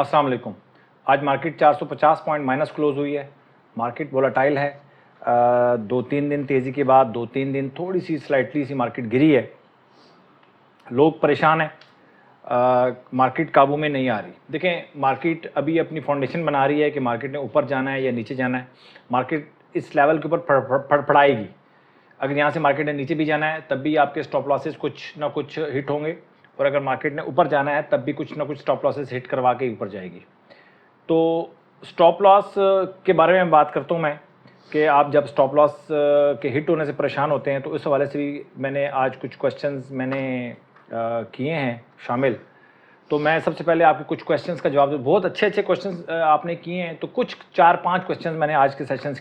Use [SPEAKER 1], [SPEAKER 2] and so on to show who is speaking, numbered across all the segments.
[SPEAKER 1] अस्सलाम वालेकुम। आज मार्केट 450 पॉइंट माइनस क्लोज हुई है। मार्केट वोलेटाइल है। 2-3 दिन तेज़ी के बाद 2-3 दिन थोड़ी सी स्लाइटली सी मार्केट गिरी है। लोग परेशान हैं। मार्केट काबू में नहीं आ रही। देखें, मार्केट अभी अपनी फाउंडेशन बना रही है कि मार्केट ने ऊपर जाना है या नीचे जाना है। मार्केट इस लेवल के ऊपर फड़फड़ाएगी। अगर यहाँ से मार्केट ने नीचे भी जाना है तब भी आपके स्टॉप लॉसेस कुछ ना कुछ हिट होंगे, और अगर मार्केट ने ऊपर जाना है तब भी कुछ ना कुछ स्टॉप लॉसेस हिट करवा के ऊपर जाएगी। तो स्टॉप लॉस के बारे में बात करता हूँ मैं कि आप जब स्टॉप लॉस के हिट होने से परेशान होते हैं तो इस हवाले से भी मैंने आज कुछ क्वेश्चंस मैंने किए हैं शामिल। तो मैं सबसे पहले आपके कुछ क्वेश्चंस का जवाब दूँ। बहुत अच्छे क्वेश्चंस आपने किए हैं, तो कुछ 4-5 क्वेश्चंस मैंने आज के सेशन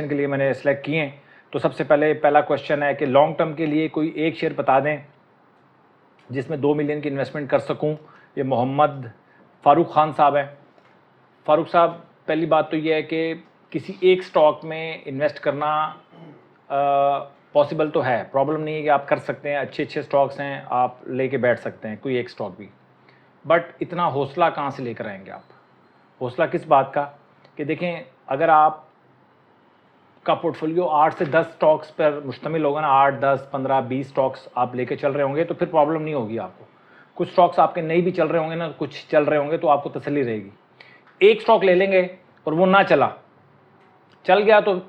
[SPEAKER 1] के लिए मैंने सेलेक्ट किए हैं। तो सबसे पहला क्वेश्चन है कि लॉन्ग टर्म के लिए कोई एक शेयर बता दें जिसमें 2 मिलियन की इन्वेस्टमेंट कर सकूं। ये मोहम्मद फ़ारूक ख़ान साहब हैं। फ़ारूक साहब, पहली बात तो ये है कि किसी एक स्टॉक में इन्वेस्ट करना पॉसिबल तो है, प्रॉब्लम नहीं है कि आप कर सकते हैं। अच्छे स्टॉक्स हैं, आप लेके बैठ सकते हैं कोई एक स्टॉक भी। बट इतना हौसला कहाँ से लेकर आएंगे आप? हौसला किस बात का कि देखें, अगर आप का पोर्टफोलियो 8 से 10 स्टॉक्स पर मुश्तमिल होगा ना, 8, 10, 15, 20 स्टॉक्स आप लेके चल रहे होंगे तो फिर प्रॉब्लम नहीं होगी आपको। कुछ स्टॉक्स आपके नहीं भी चल रहे होंगे ना, कुछ चल रहे होंगे तो आपको तसल्ली रहेगी। एक स्टॉक ले लेंगे और वो ना चला, चल गया तो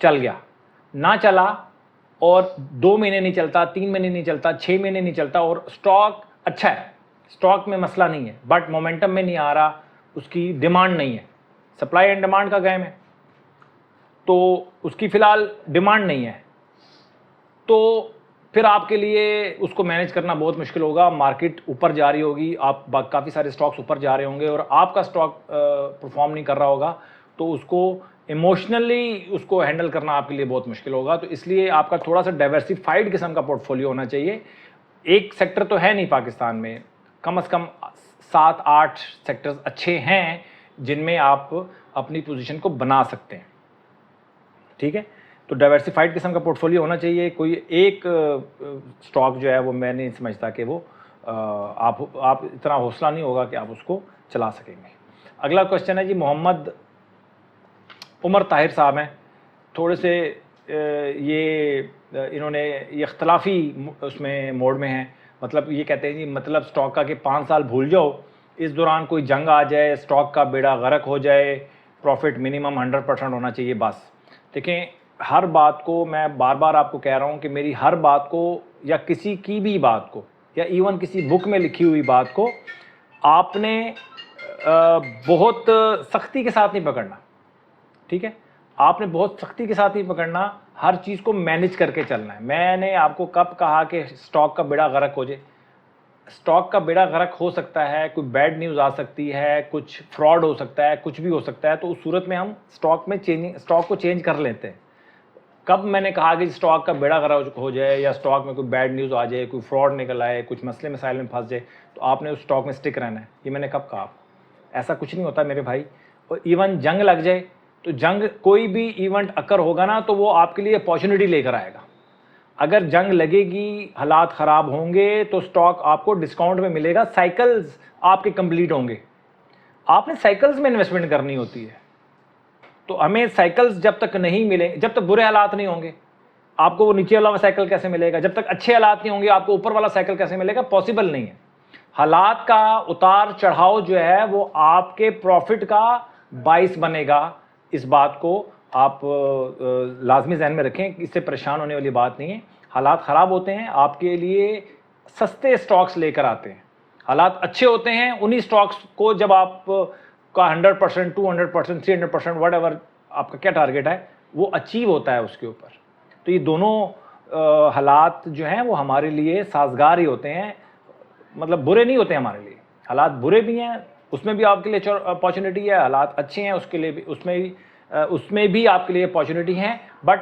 [SPEAKER 1] चल गया, ना चला और 2 महीने नहीं चलता, 3 महीने नहीं चलता, 6 महीने नहीं चलता और स्टॉक अच्छा है, स्टॉक में मसला नहीं है, बट मोमेंटम में नहीं आ रहा, उसकी डिमांड नहीं है। सप्लाई एंड डिमांड का गेम है, तो उसकी फ़िलहाल डिमांड नहीं है, तो फिर आपके लिए उसको मैनेज करना बहुत मुश्किल होगा। मार्केट ऊपर जा रही होगी, आप काफ़ी सारे स्टॉक्स ऊपर जा रहे होंगे और आपका स्टॉक परफॉर्म नहीं कर रहा होगा, तो उसको इमोशनली उसको हैंडल करना आपके लिए बहुत मुश्किल होगा। तो इसलिए आपका थोड़ा सा डाइवर्सिफाइड किस्म का पोर्टफोलियो होना चाहिए। एक सेक्टर तो है नहीं पाकिस्तान में, कम से कम 7-8 सेक्टर्स अच्छे हैं जिनमें आप अपनी पोजीशन को बना सकते हैं। ठीक है, तो डाइवर्सिफाइड किस्म का पोर्टफोलियो होना चाहिए। कोई एक स्टॉक जो है वो मैं नहीं समझता कि वो आप इतना हौसला नहीं होगा कि आप उसको चला सकेंगे। अगला क्वेश्चन है जी, मोहम्मद उमर ताहिर साहब हैं। थोड़े से इन्होंने ये इख्तलाफी उसमें मोड में हैं। मतलब ये कहते हैं जी, मतलब स्टॉक का कि 5 साल भूल जाओ, इस दौरान कोई जंग आ जाए, स्टॉक का बेड़ा गर्क हो जाए, प्रॉफिट मिनिमम 100% होना चाहिए बस। देखें, हर बात को मैं बार बार आपको कह रहा हूँ कि मेरी हर बात को या किसी की भी बात को या इवन किसी बुक में लिखी हुई बात को आपने बहुत सख्ती के साथ नहीं पकड़ना। ठीक है, आपने बहुत सख्ती के साथ नहीं पकड़ना, हर चीज़ को मैनेज करके चलना है। मैंने आपको कब कहा कि स्टॉक का बेड़ा गर्क हो जाए? स्टॉक का बेड़ा गर्क हो सकता है, कोई बैड न्यूज़ आ सकती है, कुछ फ्रॉड हो सकता है, कुछ भी हो सकता है, तो उस सूरत में हम स्टॉक को चेंज कर लेते हैं। कब मैंने कहा कि स्टॉक का बेड़ा गर्क हो जाए या स्टॉक में कोई बैड न्यूज़ आ जाए, कोई फ्रॉड निकल आए, कुछ मसले मसाइल में फंस जाए, तो आपने उस स्टॉक में स्टिक रहना है? ये मैंने कब कहा आपको? ऐसा कुछ नहीं होता मेरे भाई। और इवन जंग लग जाए तो जंग, कोई भी इवेंट अकर होगा ना तो वो आपके लिए अपॉर्चुनिटी लेकर आएगा। अगर जंग लगेगी, हालात ख़राब होंगे तो स्टॉक आपको डिस्काउंट में मिलेगा, साइकिल्स आपके कंप्लीट होंगे। आपने साइकिल्स में इन्वेस्टमेंट करनी होती है, तो हमें साइकिल्स जब तक नहीं मिलेंगे, जब तक बुरे हालात नहीं होंगे, आपको वो नीचे वाला साइकिल कैसे मिलेगा? जब तक अच्छे हालात नहीं होंगे आपको ऊपर वाला साइकिल कैसे मिलेगा? पॉसिबल नहीं है। हालात का उतार चढ़ाव जो है वो आपके प्रॉफिट का बाइस बनेगा। इस बात को आप लाजमी ज़हन में रखें, इससे परेशान होने वाली बात नहीं है। हालात ख़राब होते हैं, आपके लिए सस्ते स्टॉक्स लेकर आते हैं। हालात अच्छे होते हैं, उन्हीं स्टॉक्स को जब आप का 100%, 200%, 300%, वट एवर आपका क्या टारगेट है वो अचीव होता है उसके ऊपर। तो ये दोनों हालात जो हैं वो हमारे लिए साजगार ही होते हैं, मतलब बुरे नहीं होते हमारे लिए। हालात बुरे भी हैं, उसमें भी आपके लिए अपॉर्चुनिटी है, हालात अच्छे हैं उसके लिए भी, उसमें भी आपके लिए अपॉर्चुनिटी है। बट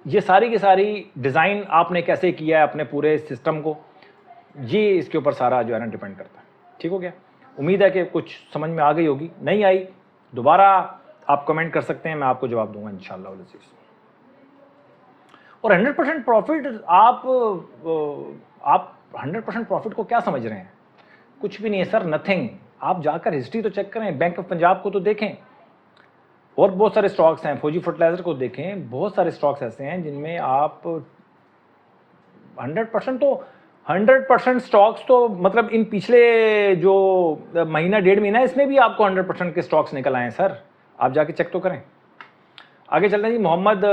[SPEAKER 1] ये सारी की सारी डिज़ाइन आपने कैसे किया है अपने पूरे सिस्टम को, ये इसके ऊपर सारा जो है ना डिपेंड करता है। ठीक हो गया? उम्मीद है कि कुछ समझ में आ गई होगी। नहीं आई, दोबारा आप कमेंट कर सकते हैं, मैं आपको जवाब दूंगा इंशाल्लाह अज़ीज़। और 100% प्रॉफिट, आप 100% प्रॉफिट को क्या समझ रहे हैं? कुछ भी नहीं है सर, नथिंग। आप जाकर हिस्ट्री तो चेक करें, बैंक ऑफ पंजाब को तो देखें, और बहुत सारे स्टॉक्स हैं, फौजी फर्टिलाइजर को देखें, बहुत सारे स्टॉक्स ऐसे हैं जिनमें आप 100% तो 100% स्टॉक्स तो मतलब इन पिछले जो महीना डेढ़ महीना इसमें भी आपको 100% के स्टॉक्स निकल आए हैं सर, आप जाके चेक तो करें। आगे चल रहे हैं जी, मोहम्मद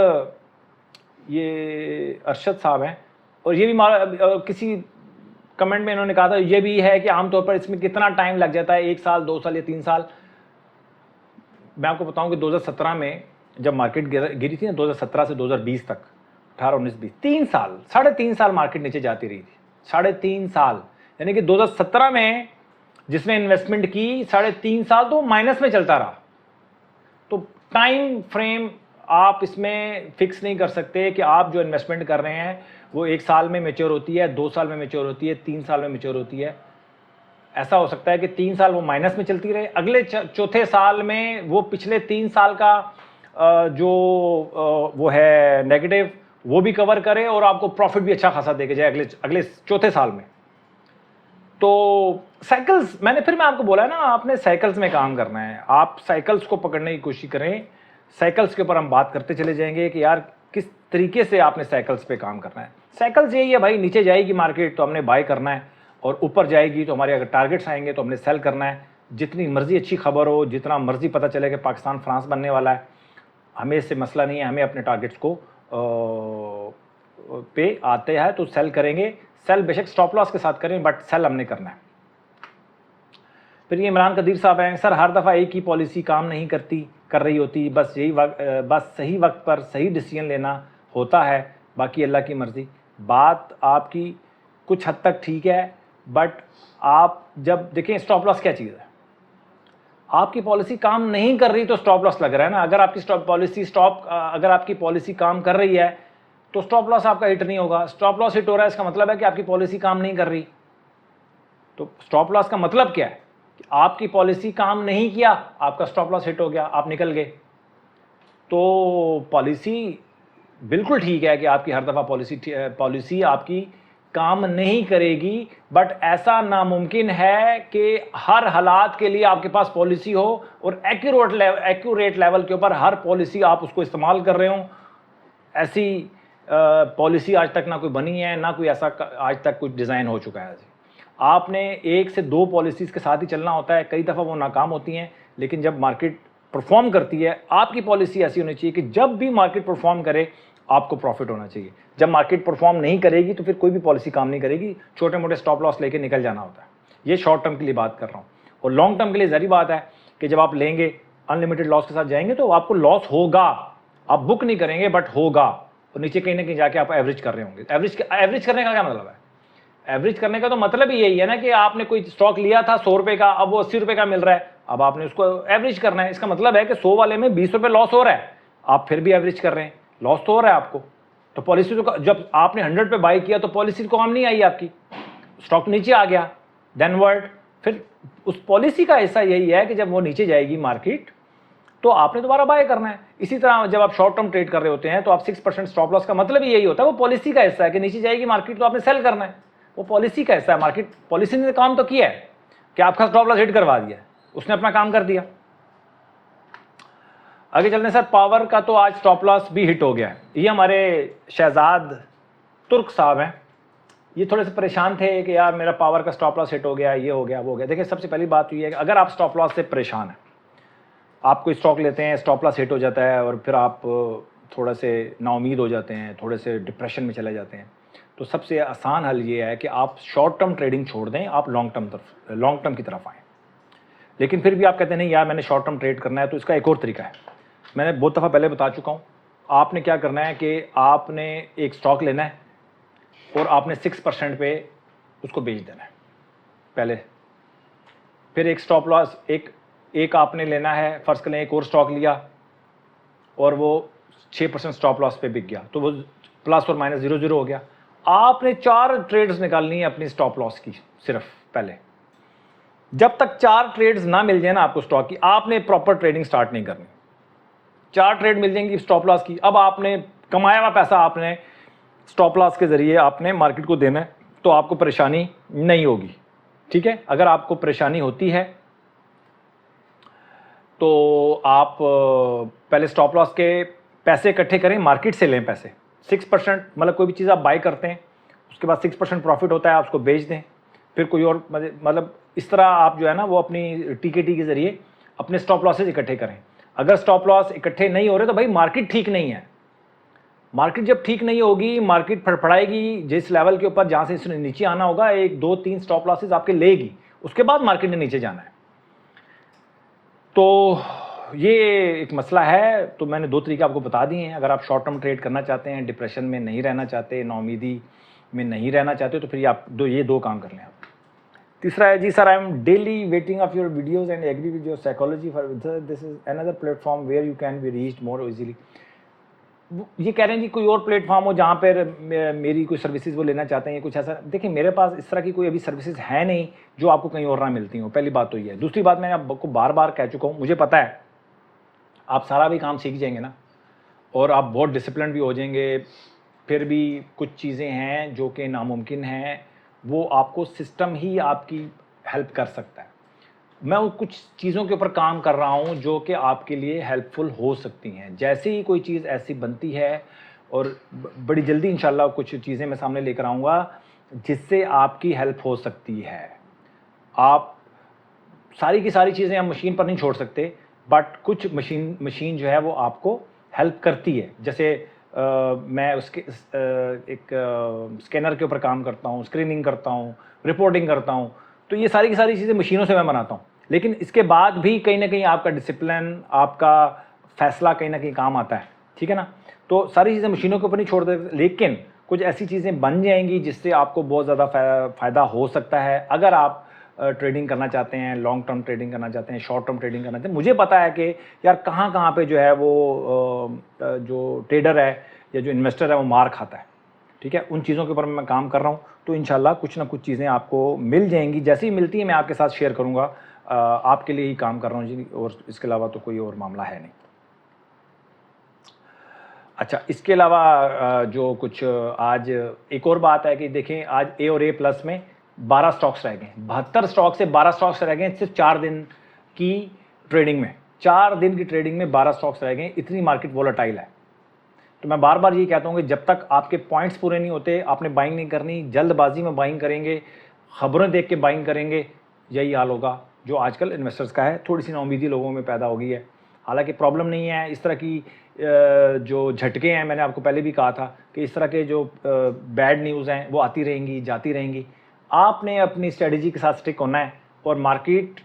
[SPEAKER 1] ये अरशद साहब हैं, और ये भी किसी कमेंट में इन्होंने कहा था ये भी है कि आमतौर पर इसमें कितना टाइम लग जाता है, 1 साल 2 साल या 3 साल। मैं आपको बताऊं कि 2017 में जब मार्केट गिरी थी ना, 2017 से 2020 तक, 18 19 20 3 साल 3.5 साल मार्केट नीचे जाती रही थी, 3.5 साल, यानी कि 2017 में जिसने इन्वेस्टमेंट की 3.5 साल तो माइनस में चलता रहा। तो टाइम फ्रेम आप इसमें फिक्स नहीं कर सकते कि आप जो इन्वेस्टमेंट कर रहे हैं वो 1 साल में मैच्योर होती है, 2 साल में मैच्योर होती है, 3 साल में मैच्योर होती है। ऐसा हो सकता है कि 3 साल वो माइनस में चलती रहे, अगले चौथे साल में वो पिछले 3 साल का जो वो है नेगेटिव वो भी कवर करे और आपको प्रॉफिट भी अच्छा खासा देके जाए अगले चौथे साल में। तो साइकिल्स, मैं आपको बोला है ना, आपने साइकिल्स में काम करना है, आप साइकिल्स को पकड़ने की कोशिश करें। साइकिल्स के ऊपर हम बात करते चले जाएंगे कि यार किस तरीके से आपने साइकिल्स पे काम करना है। साइकिल्स यही है भाई, नीचे जाएगी मार्केट तो हमने बाय करना है, और ऊपर जाएगी तो हमारे अगर टारगेट्स आएंगे तो हमने सेल करना है। जितनी मर्जी अच्छी खबर हो, जितना मर्जी पता चले कि पाकिस्तान फ्रांस बनने वाला है, हमें इससे मसला नहीं है, हमें अपने टारगेट्स को पे आते हैं तो सेल करेंगे। सेल बेशक स्टॉप लॉस के साथ करें, बट सेल हमने करना है। फिर ये इमरान कदीर साहब हैं, सर हर दफ़ा एक ही पॉलिसी काम नहीं कर रही होती, बस सही वक्त पर सही डिसीजन लेना होता है, बाकी अल्लाह की मर्ज़ी। बात आपकी कुछ हद तक ठीक है, बट आप जब देखें स्टॉप लॉस क्या चीज़ है, आपकी पॉलिसी काम नहीं कर रही तो स्टॉप लॉस लग रहा है ना। अगर आपकी पॉलिसी काम कर रही है तो स्टॉप लॉस आपका हिट नहीं होगा। स्टॉप लॉस हिट हो रहा है, इसका मतलब है कि आपकी पॉलिसी काम नहीं कर रही। तो स्टॉप लॉस का मतलब क्या है कि आपकी पॉलिसी काम नहीं किया, आपका स्टॉप लॉस हिट हो गया, आप निकल गए। तो पॉलिसी बिल्कुल ठीक है कि आपकी हर दफ़ा पॉलिसी आपकी काम नहीं करेगी, बट ऐसा नामुमकिन है कि हर हालात के लिए आपके पास पॉलिसी हो और एक्यूरेट लेवल के ऊपर हर पॉलिसी आप उसको इस्तेमाल कर रहे हो। ऐसी पॉलिसी आज तक ना कोई बनी है, ना कोई ऐसा आज तक कुछ डिज़ाइन हो चुका है। आपने 1 से 2 पॉलिसीज़ के साथ ही चलना होता है, कई दफ़ा वो नाकाम होती हैं, लेकिन जब मार्केट परफॉर्म करती है, आपकी पॉलिसी ऐसी होनी चाहिए कि जब भी मार्केट परफॉर्म करे आपको प्रॉफिट होना चाहिए। जब मार्केट परफॉर्म नहीं करेगी तो फिर कोई भी पॉलिसी काम नहीं करेगी, छोटे मोटे स्टॉप लॉस लेके निकल जाना होता है। ये शॉर्ट टर्म के लिए बात कर रहा हूँ। और लॉन्ग टर्म के लिए ज़रूरी बात है कि जब आप लेंगे अनलिमिटेड लॉस के साथ जाएंगे तो आपको लॉस होगा, आप बुक नहीं करेंगे बट होगा, और नीचे कहीं ना कहीं जाके आप एवरेज कर रहे होंगे। एवरेज करने का क्या मतलब है? एवरेज करने का तो मतलब ही यही है ना कि आपने कोई स्टॉक लिया था 100 रुपये का, अब वो 80 रुपये का मिल रहा है, अब आपने उसको एवरेज करना है। इसका मतलब है कि 100 वाले में 20 रुपये लॉस हो रहा है, आप फिर भी एवरेज कर रहे हैं, लॉस तो हो रहा है आपको। तो पॉलिसी तो जब आपने 100 पे बाई किया तो पॉलिसी को काम नहीं आई आपकी, स्टॉक नीचे आ गया, देन वर्ड फिर उस पॉलिसी का हिस्सा यही है कि जब वो नीचे जाएगी मार्केट तो आपने दोबारा बाय करना है। इसी तरह जब आप शॉर्ट टर्म ट्रेड कर रहे होते हैं तो आप 6% स्टॉप लॉस का मतलब ही यही होता है, वो पॉलिसी का हिस्सा है कि नीचे जाएगी मार्केट तो आपने सेल करना है, वो पॉलिसी का हिस्सा है। मार्केट पॉलिसी ने काम तो किया है कि आपका स्टॉप लॉस हिट करवा दिया, उसने अपना काम कर दिया। आगे चलने सर, पावर का तो आज स्टॉप लॉस भी हिट हो गया है। ये हमारे शहजाद तुर्क साहब हैं, ये थोड़े से परेशान थे कि यार मेरा पावर का स्टॉप लॉस हिट हो गया, ये हो गया, वो हो गया। देखिए सबसे पहली बात तो ये है कि अगर आप स्टॉप लॉस से परेशान हैं, आप कोई स्टॉक लेते हैं, स्टॉप लॉस हिट हो जाता है और फिर आप थोड़ा से नाउमीद हो जाते हैं, थोड़े से डिप्रेशन में चले जाते हैं, तो सबसे आसान हल ये है कि आप शॉर्ट टर्म ट्रेडिंग छोड़ दें, आप लॉन्ग टर्म की तरफ आएँ। लेकिन फिर भी आप कहते हैं नहीं यार मैंने शॉर्ट टर्म ट्रेड करना है, तो इसका एक और तरीका है, मैंने बहुत दफ़ा पहले बता चुका हूँ। आपने क्या करना है कि आपने एक स्टॉक लेना है और आपने 6% पे उसको बेच देना है पहले। फिर एक स्टॉप लॉस एक आपने लेना है, फ़र्ज़ करें एक और स्टॉक लिया और वो 6% स्टॉप लॉस पे बिक गया, तो वो प्लस और माइनस 0-0 हो गया। आपने 4 ट्रेड्स निकालनी है अपनी स्टॉप लॉस की सिर्फ पहले। जब तक 4 ट्रेड्स ना मिल जाए ना आपको स्टॉक की, आपने प्रॉपर ट्रेडिंग स्टार्ट नहीं करनी। 4 ट्रेड मिल जाएंगी स्टॉप लॉस की, अब आपने कमाया हुआ पैसा आपने स्टॉप लॉस के ज़रिए आपने मार्केट को देना है, तो आपको परेशानी नहीं होगी। ठीक है, अगर आपको परेशानी होती है तो आप पहले स्टॉप लॉस के पैसे इकट्ठे करें, मार्केट से लें पैसे 6%, मतलब कोई भी चीज़ आप बाय करते हैं उसके बाद 6% प्रॉफिट होता है, आप उसको बेच दें, फिर कोई और मतलब इस तरह आप जो है ना वो अपनी टीकेटी के ज़रिए अपने स्टॉप लॉसेज इकट्ठे करें। अगर स्टॉप लॉस इकट्ठे नहीं हो रहे तो भाई मार्केट ठीक नहीं है। मार्केट जब ठीक नहीं होगी, मार्केट फड़फड़ाएगी जिस लेवल के ऊपर जहाँ से इसने नीचे आना होगा, 1 2 3 स्टॉप लॉसेज आपके लेगी, उसके बाद मार्केट ने नीचे जाना है। तो ये एक मसला है। तो मैंने 2 तरीके आपको बता दिए हैं। अगर आप शॉर्ट टर्म ट्रेड करना चाहते हैं, डिप्रेशन में नहीं रहना चाहते, नाउमीदी में नहीं रहना चाहते, तो फिर आप ये दो काम कर लें आप। तीसरा है ji sir, I am daily waiting of your videos and agree with your psychology for this is another platform where you can be reached more easily. ये कह रहे हैं जी कोई और प्लेटफॉर्म हो जहाँ पर मेरी कोई सर्विसेज वो लेना चाहते हैं, कुछ ऐसा। देखिए मेरे पास इस तरह की कोई अभी सर्विसेज है नहीं जो आपको कहीं और ना मिलती हो। पहली बात तो ये है। दूसरी बात मैंने आपको बार बार कह चुका हूँ, मुझे पता है आप सारा भी काम सीख जाएंगे ना और आप बहुत डिसिप्लिन भी हो जाएंगे, फिर भी कुछ चीज़ें हैं जो कि नामुमकिन हैं, वो आपको सिस्टम ही आपकी हेल्प कर सकता है। मैं वो कुछ चीज़ों के ऊपर काम कर रहा हूँ जो कि आपके लिए हेल्पफुल हो सकती हैं। जैसे ही कोई चीज़ ऐसी बनती है और बड़ी जल्दी इंशाल्लाह कुछ चीज़ें मैं सामने लेकर आऊँगा जिससे आपकी हेल्प हो सकती है। आप सारी की सारी चीज़ें हम मशीन पर नहीं छोड़ सकते, बट कुछ मशीन जो है वो आपको हेल्प करती है। जैसे मैं उसके एक स्कैनर के ऊपर काम करता हूँ, स्क्रीनिंग करता हूँ, रिपोर्टिंग करता हूँ, तो ये सारी की सारी चीज़ें मशीनों से मैं बनाता हूँ। लेकिन इसके बाद भी कहीं ना कहीं आपका डिसिप्लिन, आपका फैसला कहीं ना कहीं काम आता है, ठीक है ना। तो सारी चीज़ें मशीनों के ऊपर नहीं छोड़ देते, लेकिन कुछ ऐसी चीज़ें बन जाएंगी जिससे आपको बहुत ज़्यादा फ़ायदा हो सकता है। अगर आप ट्रेडिंग करना चाहते हैं, लॉन्ग टर्म ट्रेडिंग करना चाहते हैं, शॉर्ट टर्म ट्रेडिंग करना चाहते हैं, मुझे पता है कि यार कहाँ कहाँ पे जो है वो जो ट्रेडर है या जो इन्वेस्टर है वो मार खाता है, ठीक है। उन चीज़ों के ऊपर मैं काम कर रहा हूँ, तो इंशाल्लाह कुछ ना कुछ चीज़ें आपको मिल जाएंगी। जैसे ही मिलती है मैं आपके साथ शेयर करूँगा। आपके लिए ही काम कर रहा हूँ जी, और इसके अलावा तो कोई और मामला है नहीं। अच्छा, इसके अलावा जो कुछ आज एक और बात है कि देखें, आज ए और ए प्लस में 12 स्टॉक्स रह गए। 72 स्टॉक से 12 स्टॉक्स रह गए सिर्फ 4 दिन की ट्रेडिंग में। 4 दिन की ट्रेडिंग में 12 स्टॉक्स रह गए। इतनी मार्केट वोलेटाइल है। तो मैं बार बार ये कहता हूँ कि जब तक आपके पॉइंट्स पूरे नहीं होते आपने बाइंग नहीं करनी। जल्दबाजी में बाइंग करेंगे, खबरें देख के बाइंग करेंगे, यही हाल होगा जो आजकल इन्वेस्टर्स का है। थोड़ी सी नाउमीदी लोगों में पैदा हो गई है। हालांकि प्रॉब्लम नहीं है, इस तरह की जो झटके हैं, मैंने आपको पहले भी कहा था कि इस तरह के जो बैड न्यूज़ हैं वो आती रहेंगी, जाती रहेंगी। आपने अपनी स्ट्रेटजी के साथ स्टिक होना है और मार्केट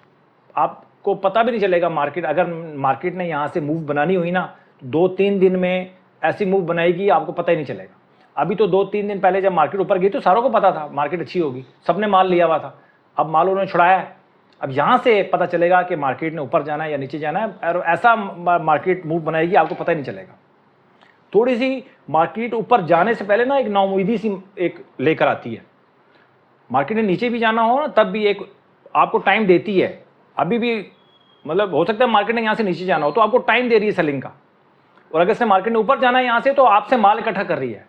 [SPEAKER 1] आपको पता भी नहीं चलेगा। मार्केट अगर मार्केट ने यहाँ से मूव बनानी हुई ना, 2-3 दिन में ऐसी मूव बनाएगी आपको पता ही नहीं चलेगा। अभी तो 2-3 दिन पहले जब मार्केट ऊपर गई तो सारों को पता था मार्केट अच्छी होगी, सबने माल लिया हुआ था। अब माल उन्होंने छुड़ाया है। अब यहाँ से पता चलेगा कि मार्केट ने ऊपर जाना है या नीचे जाना है, और ऐसा मार्केट मूव बनाएगी आपको पता ही नहीं चलेगा। थोड़ी सी मार्केट ऊपर जाने से पहले ना एक नाउमीदी सी एक लेकर आती है। मार्केट ने नीचे भी जाना हो ना तब भी एक आपको टाइम देती है। अभी भी मतलब हो सकता है मार्केट ने यहाँ से नीचे जाना हो तो आपको टाइम दे रही है सेलिंग का, और अगर से मार्केट ने ऊपर जाना है यहाँ से तो आपसे माल इकट्ठा कर रही है।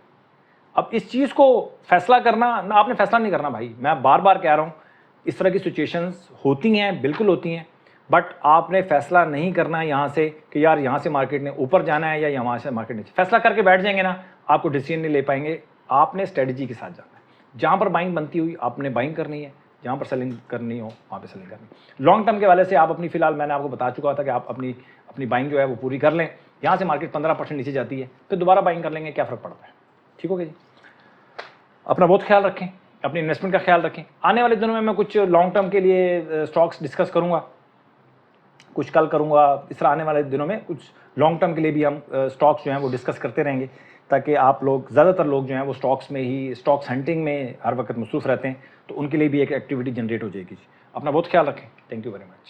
[SPEAKER 1] अब इस चीज़ को फैसला करना ना, आपने फैसला नहीं करना भाई। मैं बार बार कह रहा हूँ, इस तरह की सिचुएशंस होती हैं, बिल्कुल होती हैं, बट आपने फैसला नहीं करना है यहाँ से कि यार यहाँ से मार्केट ने ऊपर जाना है या यहाँ से मार्केट नीचे। फैसला करके बैठ जाएंगे ना, आपको डिसीजन नहीं ले पाएंगे। आपने स्ट्रेटजी के साथ जाना है। जहाँ पर बाइंग बनती हुई आपने बाइंग करनी है, जहाँ पर सेलिंग करनी हो वहाँ पर सेलिंग करनी है। लॉन्ग टर्म के वाले से आप अपनी, फिलहाल मैंने आपको बता चुका था कि आप अपनी बाइंग जो है वो पूरी कर लें। यहाँ से मार्केट 15% नीचे जाती है फिर दोबारा बाइंग कर लेंगे, क्या फ़र्क पड़ता है। ठीक हो गया जी। अपना बहुत ख्याल रखें, अपनी इन्वेस्टमेंट का ख्याल रखें। आने वाले दिनों में मैं कुछ लॉन्ग टर्म के लिए स्टॉक्स डिस्कस करूँगा, कुछ कल करूँगा। इस तरह आने वाले दिनों में कुछ लॉन्ग टर्म के लिए भी हम स्टॉक्स जो हैं वो डिस्कस करते रहेंगे, ताकि आप लोग, ज़्यादातर लोग जो हैं वो स्टॉक्स में ही, स्टॉक्स हंटिंग में हर वक्त मसरूफ़ रहते हैं, तो उनके लिए भी एक एक्टिविटी जनरेट हो जाएगी। अपना बहुत ख्याल रखें। Thank you very much.